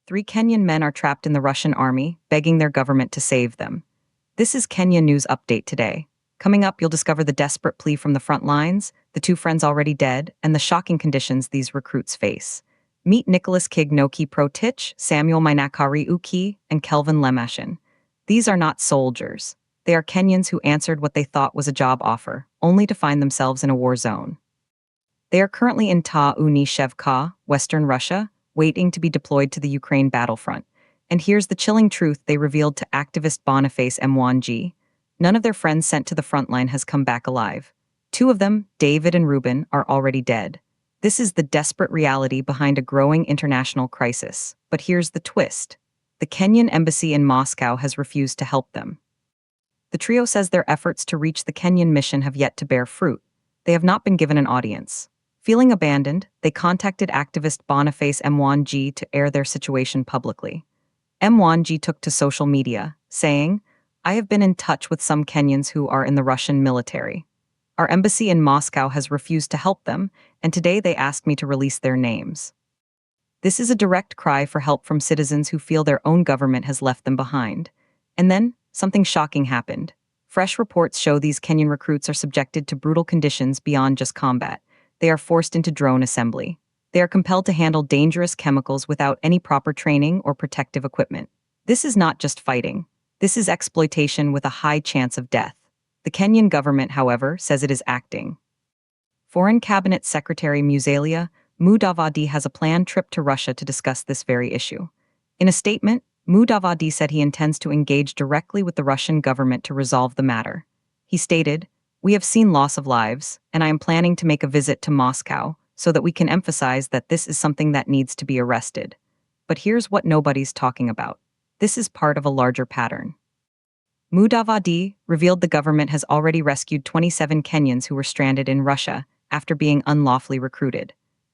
Three Kenyan men are trapped in the Russian army, begging their government to save them. This is Kenya News Update today. Coming up, you'll discover the desperate plea from the front lines, the two friends already dead, and the shocking conditions these recruits face. Meet Nicholas Kignoki Protich, Samuel Mainakari Uki, and Kelvin Lemashin. These are not soldiers. They are Kenyans who answered what they thought was a job offer, only to find themselves in a war zone. They are currently in Unishevka, Western Russia, waiting to be deployed to the Ukraine battlefront. And here's the chilling truth they revealed to activist Boniface Mwangi. None of their friends sent to the front line has come back alive. Two of them, David and Ruben, are already dead. This is the desperate reality behind a growing international crisis. But here's the twist. The Kenyan embassy in Moscow has refused to help them. The trio says their efforts to reach the Kenyan mission have yet to bear fruit. They have not been given an audience. Feeling abandoned, they contacted activist Boniface Mwangi to air their situation publicly. Mwangi took to social media, saying, "I have been in touch with some Kenyans who are in the Russian military. Our embassy in Moscow has refused to help them, and today they asked me to release their names." This is a direct cry for help from citizens who feel their own government has left them behind. And then, something shocking happened. Fresh reports show these Kenyan recruits are subjected to brutal conditions beyond just combat. They are forced into drone assembly. They are compelled to handle dangerous chemicals without any proper training or protective equipment. This is not just fighting. This is exploitation with a high chance of death. The Kenyan government, however, says it is acting. Foreign Cabinet Secretary Musalia Mudavadi has a planned trip to Russia to discuss this very issue. In a statement, Mudavadi said he intends to engage directly with the Russian government to resolve the matter. He stated, "We have seen loss of lives, and I am planning to make a visit to Moscow so that we can emphasize that this is something that needs to be arrested." But here's what nobody's talking about. This is part of a larger pattern. Mudavadi revealed the government has already rescued 27 Kenyans who were stranded in Russia after being unlawfully recruited.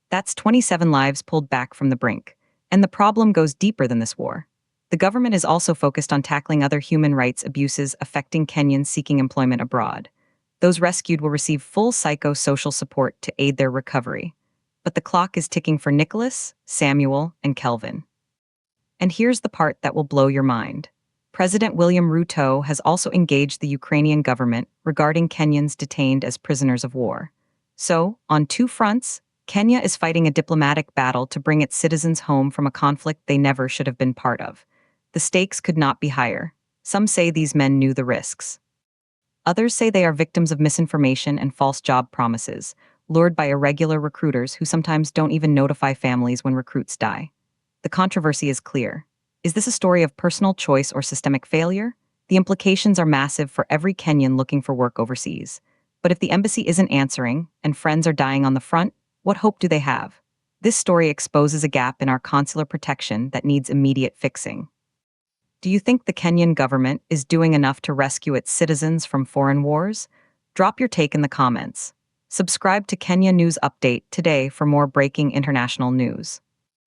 That's 27 lives pulled back from the brink. And the problem goes deeper than this war. The government is also focused on tackling other human rights abuses affecting Kenyans seeking employment abroad. Those rescued will receive full psychosocial support to aid their recovery. But the clock is ticking for Nicholas, Samuel, and Kelvin. And here's the part that will blow your mind. President William Ruto has also engaged the Ukrainian government regarding Kenyans detained as prisoners of war. So, on two fronts, Kenya is fighting a diplomatic battle to bring its citizens home from a conflict they never should have been part of. The stakes could not be higher. Some say these men knew the risks. Others say they are victims of misinformation and false job promises, lured by irregular recruiters who sometimes don't even notify families when recruits die. The controversy is clear. Is this a story of personal choice or systemic failure? The implications are massive for every Kenyan looking for work overseas. But if the embassy isn't answering, and friends are dying on the front, what hope do they have? This story exposes a gap in our consular protection that needs immediate fixing. Do you think the Kenyan government is doing enough to rescue its citizens from foreign wars? Drop your take in the comments. Subscribe to Kenya News Update today for more breaking international news.